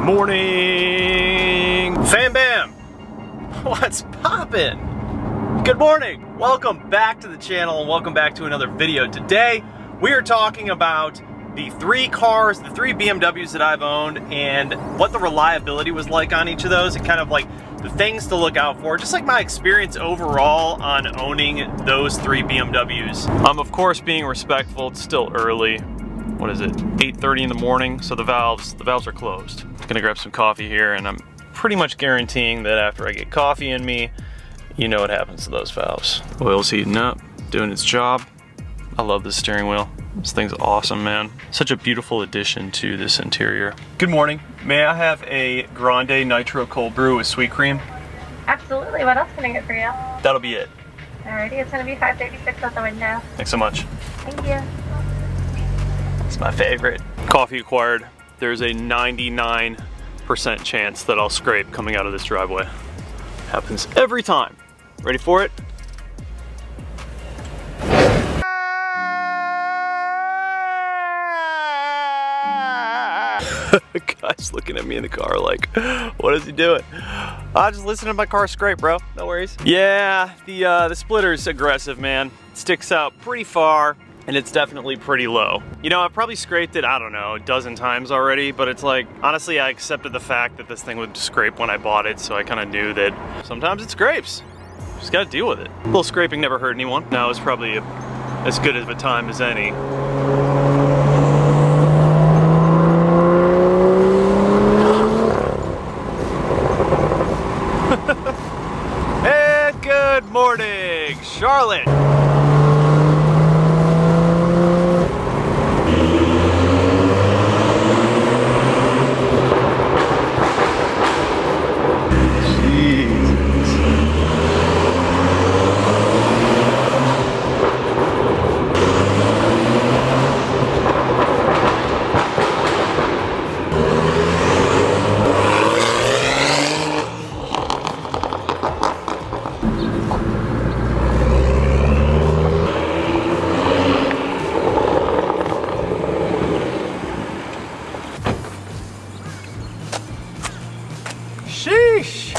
Morning! Fam bam! What's poppin'? Good morning! Welcome back to the channel and welcome back to another video. Today we are talking about the three BMWs that I've owned and what the reliability was like on each of those and kind of like the things to look out for, just like my experience overall on owning those three BMWs. I'm of course being respectful, it's still early. What is it, 8:30 in the morning, so the valves are closed. I'm gonna grab some coffee here and I'm pretty much guaranteeing that after I get coffee in me, you know what happens to those valves. Oil's heating up, doing its job. I love this steering wheel. This thing's awesome, man. Such a beautiful addition to this interior. Good morning. May I have a Grande Nitro Cold Brew with sweet cream? Absolutely. What else can I get for you? That'll be it. Alrighty, it's gonna be $5.36 out the window. Thanks so much. Thank you. It's my favorite. Coffee acquired. There's a 99% chance that I'll scrape coming out of this driveway. Happens every time. Ready for it? The guy's looking at me in the car like, what is he doing? I just listen to my car scrape, bro. No worries. Yeah, the splitter's aggressive, man. It sticks out pretty far. And it's definitely pretty low. You know, I've probably scraped it, I don't know, a dozen times already, but it's like, honestly, I accepted the fact that this thing would scrape when I bought it, so I kind of knew that sometimes it scrapes. Just gotta deal with it. A little scraping never hurt anyone. Now it's probably as good of a time as any. And good morning, Charlotte. Sheesh.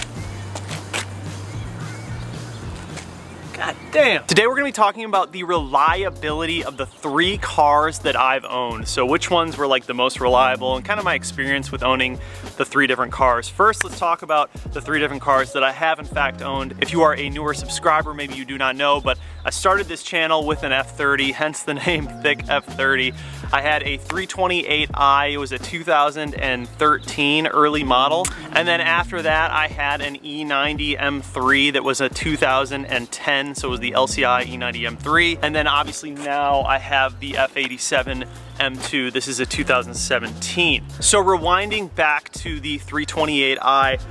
God damn. Today we're gonna be talking about the reliability of the three cars that I've owned. So which ones were like the most reliable and kind of my experience with owning the three different cars. First, let's talk about the three different cars that I have in fact owned. If you are a newer subscriber, maybe you do not know, but I started this channel with an F30, hence the name Thick F30. I had a 328i, it was a 2013 early model. And then after that, I had an E90 M3 that was a 2010, so it was the LCI E90 M3. And then obviously now I have the F87 M2, this is a 2017. So rewinding back to the 328i,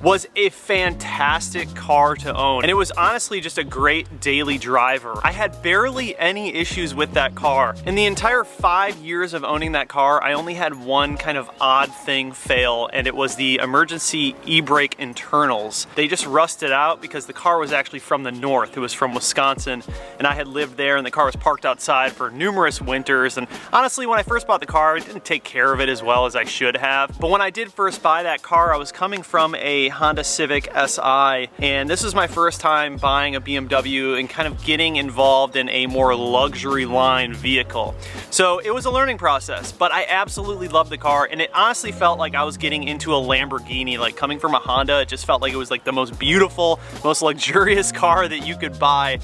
was a fantastic car to own. And it was honestly just a great daily driver. I had barely any issues with that car. In the entire 5 years of owning that car, I only had one kind of odd thing fail, and it was the emergency e-brake internals. They just rusted out because the car was actually from the north. It was from Wisconsin, and I had lived there, and the car was parked outside for numerous winters. And honestly, when I first bought the car, I didn't take care of it as well as I should have. But when I did first buy that car, I was coming from a Honda Civic SI, and this was my first time buying a BMW and kind of getting involved in a more luxury line vehicle. So it was a learning process, but I absolutely loved the car, and it honestly felt like I was getting into a Lamborghini. Like coming from a Honda, it just felt like it was like the most beautiful, most luxurious car that you could buy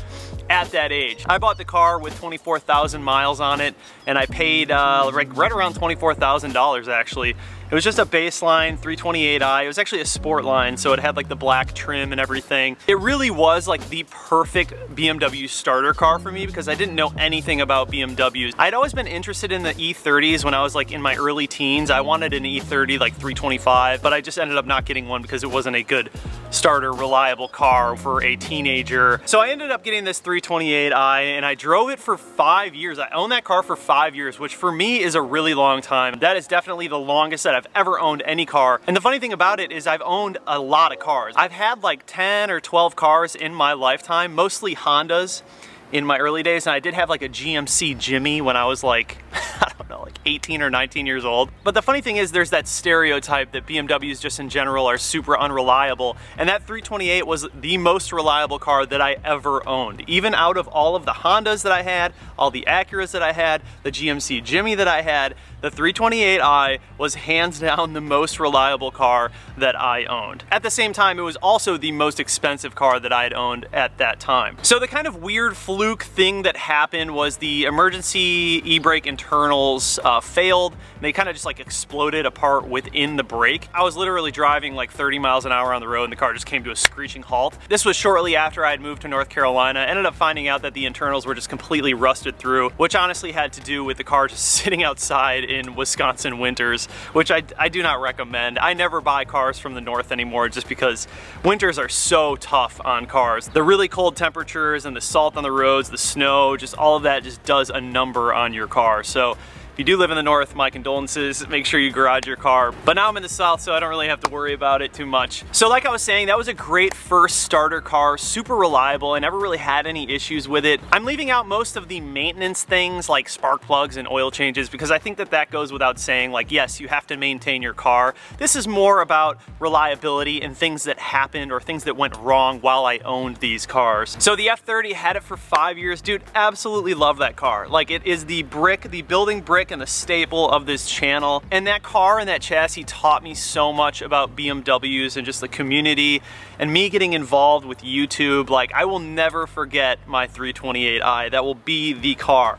at that age. I bought the car with 24,000 miles on it, and I paid right around $24,000 actually. It was just a baseline 328i. It was actually a sport line, so it had like the black trim and everything. It really was like the perfect BMW starter car for me because I didn't know anything about BMWs. I'd always been interested in the E30s when I was like in my early teens. I wanted an E30 like 325, but I just ended up not getting one because it wasn't a good starter, reliable car for a teenager. So I ended up getting this 328i and I drove it for 5 years. I owned that car for 5 years, which for me is a really long time. That is definitely the longest that I've ever owned any car. And the funny thing about it is I've owned a lot of cars. I've had like 10 or 12 cars in my lifetime, mostly Hondas in my early days. And I did have like a GMC Jimmy when I was like, I don't know, like 18 or 19 years old. But the funny thing is there's that stereotype that BMWs just in general are super unreliable, and that 328 was the most reliable car that I ever owned. Even out of all of the Hondas that I had, all the Acuras that I had, the GMC Jimmy that I had, the 328i was hands down the most reliable car that I owned. At the same time, it was also the most expensive car that I had owned at that time. So the kind of weird fluke thing that happened was the emergency e-brake internals failed. They kind of just like exploded apart within the brake. I was literally driving like 30 miles an hour on the road and the car just came to a screeching halt. This was shortly after I had moved to North Carolina. Ended up finding out that the internals were just completely rusted through, which honestly had to do with the car just sitting outside in Wisconsin winters, which I do not recommend. I never buy cars from the north anymore just because winters are so tough on cars. The really cold temperatures and the salt on the roads, the snow, just all of that just does a number on your car. So if you do live in the north, my condolences. Make sure you garage your car. But now I'm in the south, so I don't really have to worry about it too much. So like I was saying, that was a great first starter car, super reliable. I never really had any issues with it. I'm leaving out most of the maintenance things like spark plugs and oil changes because I think that that goes without saying. Like, yes, you have to maintain your car. This is more about reliability and things that happened or things that went wrong while I owned these cars. So the F30 had it for 5 years. Dude, absolutely love that car. Like, it is the brick, the building brick and the staple of this channel. And that car and that chassis taught me so much about BMWs and just the community and me getting involved with YouTube. Like, I will never forget my 328i. That will be the car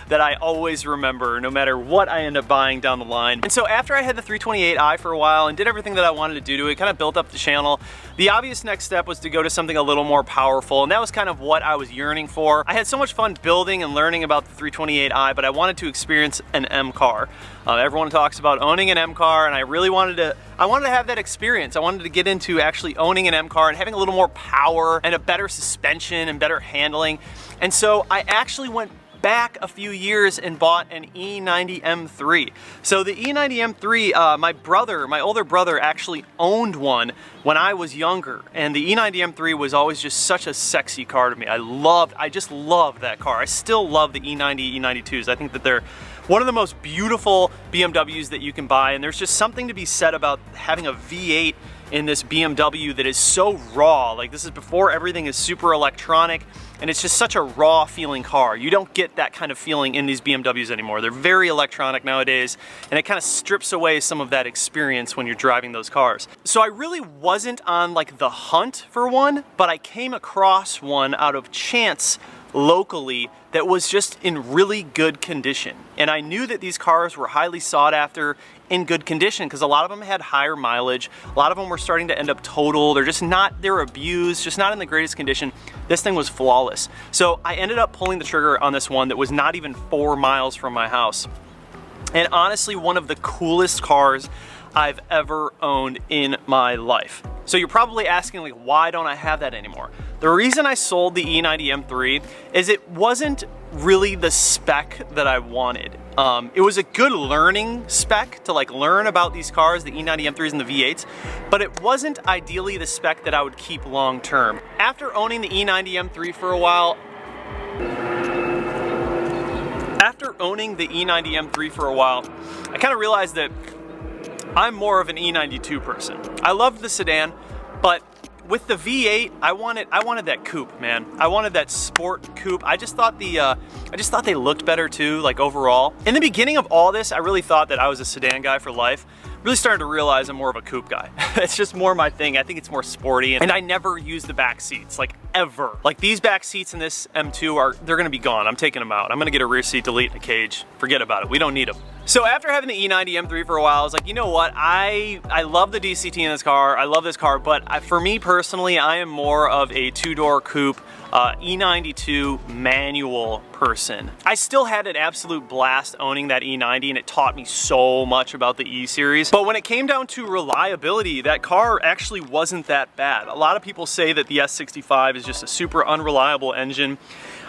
that I always remember no matter what I end up buying down the line. And so after I had the 328i for a while and did everything that I wanted to do to it, kind of built up the channel, the obvious next step was to go to something a little more powerful, and that was kind of what I was yearning for. I had so much fun building and learning about the 328i, but I wanted to experience an M car. Everyone talks about owning an M car, and I really wanted to have that experience. I wanted to get into actually owning an M car and having a little more power and a better suspension and better handling. And so I actually went back a few years and bought an E90 M3. So the E90 M3, my older brother actually owned one when I was younger, and the E90 M3 was always just such a sexy car to me. I just loved that car. I still love the E90, E92s. I think that they're one of the most beautiful BMWs that you can buy, and there's just something to be said about having a V8 in this BMW that is so raw. Like, this is before everything is super electronic, and it's just such a raw feeling car. You don't get that kind of feeling in these BMWs anymore. They're very electronic nowadays, and it kind of strips away some of that experience when you're driving those cars. So I really wasn't on like the hunt for one, but I came across one out of chance locally that was just in really good condition. And I knew that these cars were highly sought after in good condition because a lot of them had higher mileage. A lot of them were starting to end up total. They're abused, just not in the greatest condition. This thing was flawless. So I ended up pulling the trigger on this one that was not even 4 miles from my house. And honestly, one of the coolest cars I've ever owned in my life. So you're probably asking, like, why don't I have that anymore? The reason I sold the E90 M3 is it wasn't really the spec that I wanted. It was a good learning spec to like learn about these cars, the E90 M3s and the V8s, but it wasn't ideally the spec that I would keep long term. After owning the E90 M3 for a while, I kind of realized that I'm more of an E92 person. I loved the sedan, but with the V8, I wanted that coupe, man. I wanted that sport coupe. I just thought they looked better too, like overall. In the beginning of all this, I really thought that I was a sedan guy for life. Really started to realize I'm more of a coupe guy. It's just more my thing. I think it's more sporty, and I never use the back seats, like ever. Like these back seats in this M2 they're gonna be gone. I'm taking them out. I'm gonna get a rear seat, delete, and a cage. Forget about it, we don't need them. So after having the E90 M3 for a while, I was like, you know what? I love the DCT in this car. I love this car, but for me personally, I am more of a two-door coupe, E92 manual person. I still had an absolute blast owning that E90, and it taught me so much about the E series. But when it came down to reliability, that car actually wasn't that bad. A lot of people say that the S65 is just a super unreliable engine.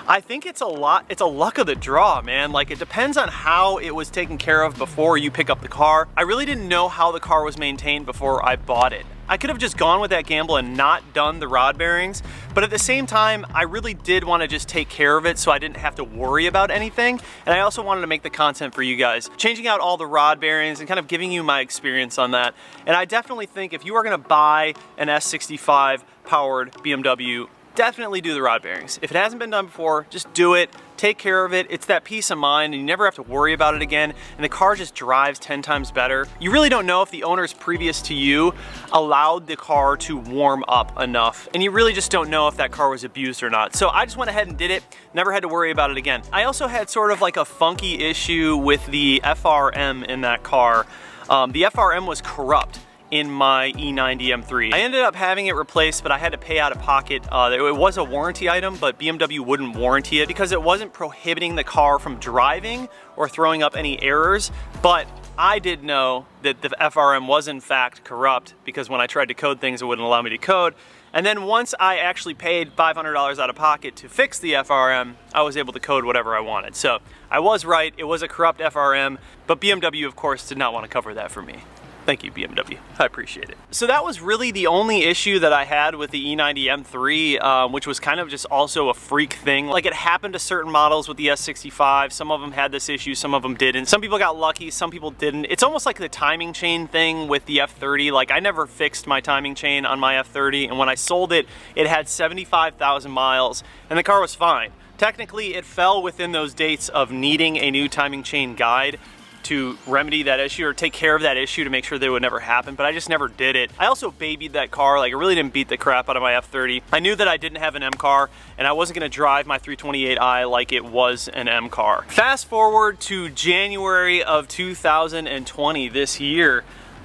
I think it's a luck of the draw, man. Like, it depends on how it was taken care of before you pick up the car. I really didn't know how the car was maintained before I bought it. I could have just gone with that gamble and not done the rod bearings, but at the same time, I really did want to just take care of it so I didn't have to worry about anything. And I also wanted to make the content for you guys, changing out all the rod bearings and kind of giving you my experience on that. And I definitely think if you are going to buy an S65 powered BMW, definitely do the rod bearings. If it hasn't been done before, just do it, take care of it. It's that peace of mind and you never have to worry about it again, and the car just drives 10 times better. You really don't know if the owners previous to you allowed the car to warm up enough, and you really just don't know if that car was abused or not. So I just went ahead and did it, never had to worry about it again. I also had sort of like a funky issue with the FRM in that car. The FRM was corrupt in my E90 M3. I ended up having it replaced, but I had to pay out of pocket. It was a warranty item, but BMW wouldn't warranty it because it wasn't prohibiting the car from driving or throwing up any errors. But I did know that the FRM was in fact corrupt because when I tried to code things, it wouldn't allow me to code. And then once I actually paid $500 out of pocket to fix the FRM, I was able to code whatever I wanted. So I was right, it was a corrupt FRM, but BMW of course did not want to cover that for me. Thank you, BMW. I appreciate it. So that was really the only issue that I had with the E90 M3, which was kind of just also a freak thing. Like, it happened to certain models with the S65. Some of them had this issue, some of them didn't. Some people got lucky, some people didn't. It's almost like the timing chain thing with the F30. Like, I never fixed my timing chain on my F30, and when I sold it, it had 75,000 miles, and the car was fine. Technically, it fell within those dates of needing a new timing chain guide to remedy that issue or take care of that issue to make sure that it would never happen, but I just never did it. I also babied that car. Like, I really didn't beat the crap out of my F30. I knew that I didn't have an M car and I wasn't gonna drive my 328i like it was an M car. Fast forward to January of 2020 this year,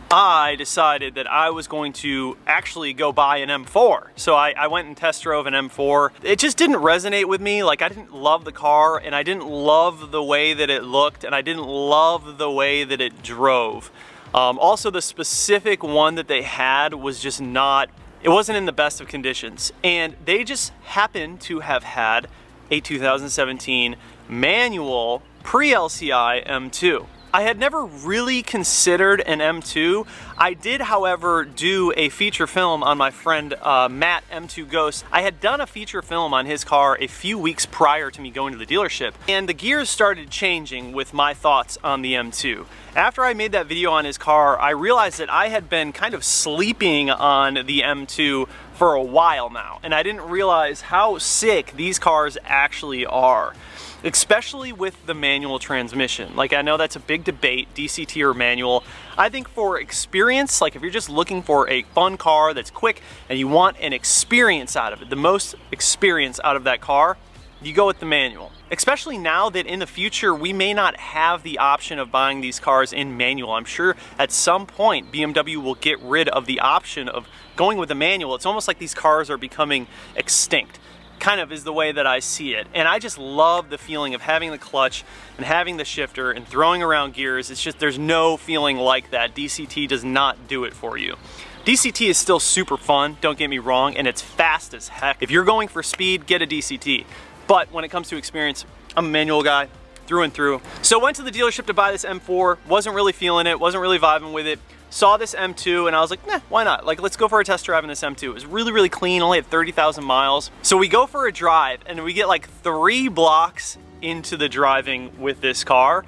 I decided that I was going to actually go buy an M4. So I went and test drove an M4. It just didn't resonate with me. Like, I didn't love the car, and I didn't love the way that it looked, and I didn't love the way that it drove. Also, the specific one that they had was just not, it wasn't in the best of conditions. And they just happened to have had a 2017 manual pre-LCI M2. I had never really considered an M2. I did, however, do a feature film on my friend Matt M2 Ghost. I had done a feature film on his car a few weeks prior to me going to the dealership, and the gears started changing with my thoughts on the M2. After I made that video on his car, I realized that I had been kind of sleeping on the M2 for a while now, and I didn't realize how sick these cars actually are. Especially with the manual transmission. Like, I know that's a big debate, DCT or manual. I think for experience, like if you're just looking for a fun car that's quick and you want an experience out of it, the most experience out of that car, you go with the manual. Especially now that in the future we may not have the option of buying these cars in manual. I'm sure at some point BMW will get rid of the option of going with the manual. It's almost like these cars are becoming extinct. Kind of is the way that I see it. And I just love the feeling of having the clutch and having the shifter and throwing around gears. It's just, there's no feeling like that. DCT does not do it for you. DCT is still super fun, don't get me wrong, and it's fast as heck. If you're going for speed, get a DCT. But when it comes to experience, I'm a manual guy through and through. So went to the dealership to buy this M4, wasn't really feeling it, wasn't really vibing with it. Saw this M2 and I was like, nah, why not? Like, let's go for a test drive in this M2. It was really, really clean, only had 30,000 miles. So we go for a drive and we get like 3 blocks into the driving with this car.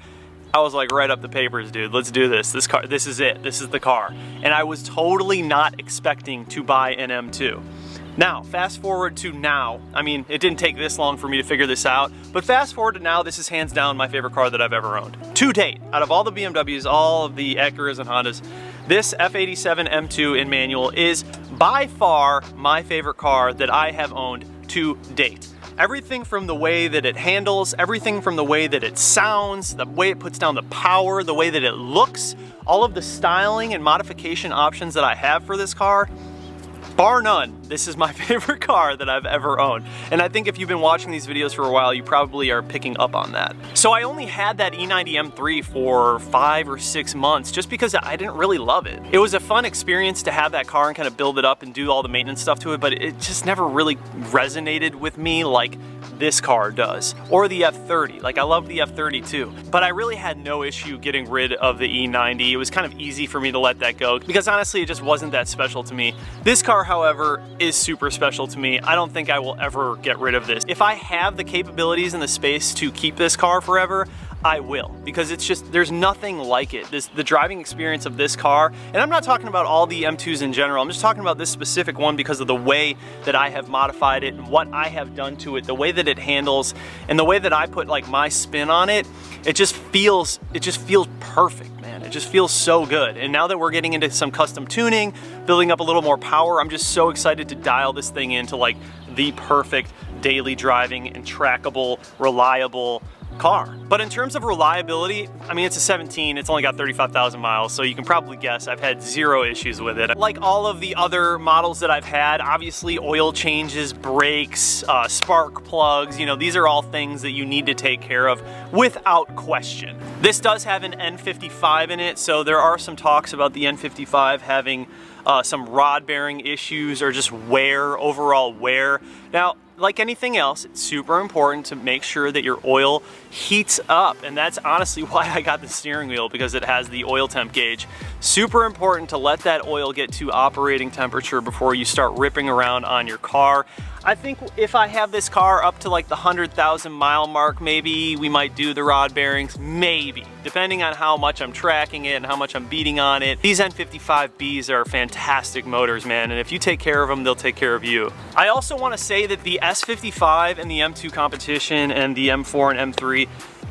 I was like, write up the papers, dude. Let's do this. This car, this is it. This is the car. And I was totally not expecting to buy an M2. Now, fast forward to now. I mean, it didn't take this long for me to figure this out, but fast forward to now, this is hands down my favorite car that I've ever owned. To date, out of all the BMWs, all of the Acuras and Hondas, this F87 M2 in manual is by far my favorite car that I have owned to date. Everything from the way that it handles, everything from the way that it sounds, the way it puts down the power, the way that it looks, all of the styling and modification options that I have for this car, bar none, this is my favorite car that I've ever owned. And I think if you've been watching these videos for a while, you probably are picking up on that. So I only had that E90 M3 for 5 or 6 months just because I didn't really love it. It was a fun experience to have that car and kind of build it up and do all the maintenance stuff to it, but it just never really resonated with me like this car does, or the F30. Like, I love the F30 too, but I really had no issue getting rid of the E90. It was kind of easy for me to let that go because honestly, it just wasn't that special to me. This car, however, is super special to me. I don't think I will ever get rid of this. If I have the capabilities and the space to keep this car forever, I will, because it's just, there's nothing like it. The driving experience of this car, and I'm not talking about all the M2s in general, I'm just talking about this specific one because of the way that I have modified it and what I have done to it, the way that it handles, and the way that I put like my spin on it. It just feels perfect, man. It just feels so good. And now that we're getting into some custom tuning, building up a little more power, I'm just so excited to dial this thing into like the perfect daily driving and trackable, reliable car. But in terms of reliability, I mean, it's a 17, it's only got 35,000 miles, so you can probably guess I've had zero issues with it. Like all of the other models that I've had, obviously oil changes, brakes, spark plugs, you know, these are all things that you need to take care of without question. This does have an N55 in it, so there are some talks about the N55 having some rod bearing issues or just wear, overall wear. Now, like anything else, it's super important to make sure that your oil heats up, and that's honestly why I got the steering wheel, because it has the oil temp gauge. Super important to let that oil get to operating temperature before you start ripping around on your car. I think if I have this car up to like the 100,000 mile mark, maybe we might do the rod bearings, maybe, depending on how much I'm tracking it and how much I'm beating on it. These N55Bs are fantastic motors, man, and if you take care of them, they'll take care of you. I also want to say that the S55 and the M2 competition and the M4 and M3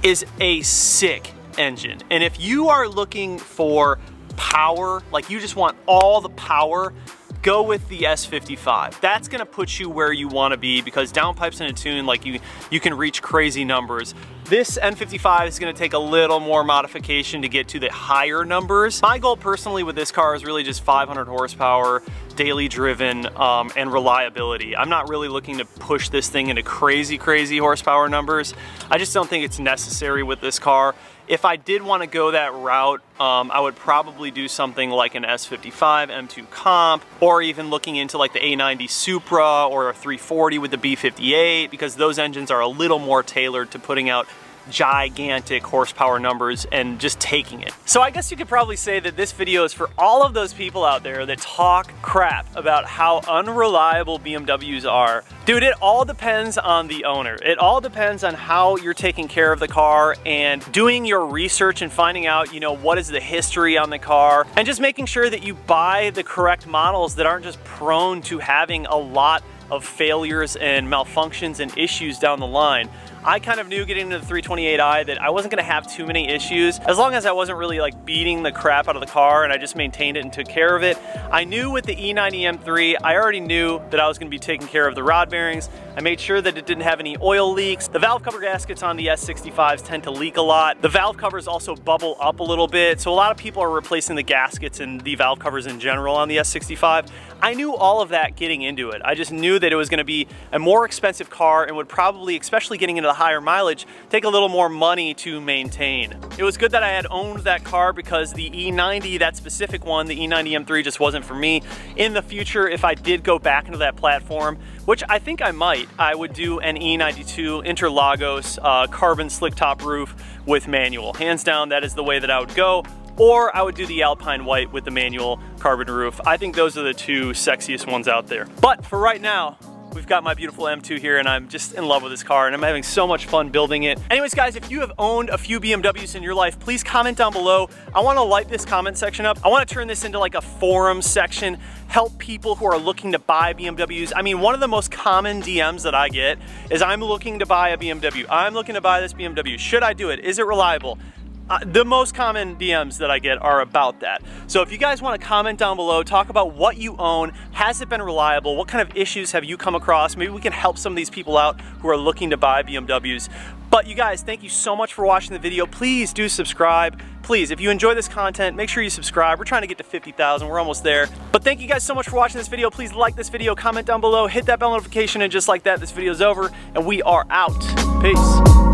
is a sick engine. And if you are looking for power, like you just want all the power, go with the S55. That's gonna put you where you wanna be, because downpipes in a tune, like you can reach crazy numbers. This N55 is gonna take a little more modification to get to the higher numbers. My goal personally with this car is really just 500 horsepower, daily driven, and reliability. I'm not really looking to push this thing into crazy horsepower numbers. I just don't think it's necessary with this car. If I did want to go that route, I would probably do something like an S55 M2 comp, or even looking into like the E90 SUPRA or a 340 with the B58, because those engines are a little more tailored to putting out gigantic horsepower numbers and just taking it. So I guess you could probably say that this video is for all of those people out there that talk crap about how unreliable BMWs are. Dude, it all depends on the owner. It all depends on how you're taking care of the car and doing your research and finding out, you know, what is the history on the car, and just making sure that you buy the correct models that aren't just prone to having a lot of failures and malfunctions and issues down the line. I kind of knew getting into the 328i that I wasn't gonna have too many issues as long as I wasn't really like beating the crap out of the car and I just maintained it and took care of it. I knew with the E90 M3, I already knew that I was gonna be taking care of the rod bearings. I made sure that it didn't have any oil leaks. The valve cover gaskets on the S65s tend to leak a lot. The valve covers also bubble up a little bit, so a lot of people are replacing the gaskets and the valve covers in general on the S65. I knew all of that getting into it. I just knew that it was gonna be a more expensive car and would probably, especially getting into the higher mileage, take a little more money to maintain. It was good that I had owned that car, because the E90, that specific one, the E90 M3, just wasn't for me. In the future, if I did go back into that platform, which I think I might, I would do an E92 Interlagos carbon slick top roof with manual. Hands down, that is the way that I would go. Or I would do the Alpine White with the manual carbon roof. I think those are the two sexiest ones out there. But for right now, we've got my beautiful M2 here, and I'm just in love with this car and I'm having so much fun building it. Anyways guys, if you have owned a few BMWs in your life, please comment down below. I wanna light this comment section up. I wanna turn this into like a forum section, help people who are looking to buy BMWs. I mean, one of the most common DMs that I get is, I'm looking to buy a BMW. I'm looking to buy this BMW. Should I do it? Is it reliable? The most common DMs that I get are about that. So if you guys want to comment down below, talk about what you own, has it been reliable, what kind of issues have you come across? Maybe we can help some of these people out who are looking to buy BMWs. But you guys, thank you so much for watching the video. Please do subscribe. Please, if you enjoy this content, make sure you subscribe. We're trying to get to 50,000, we're almost there. But thank you guys so much for watching this video. Please like this video, comment down below, hit that bell notification, and just like that, this video's over, and we are out. Peace.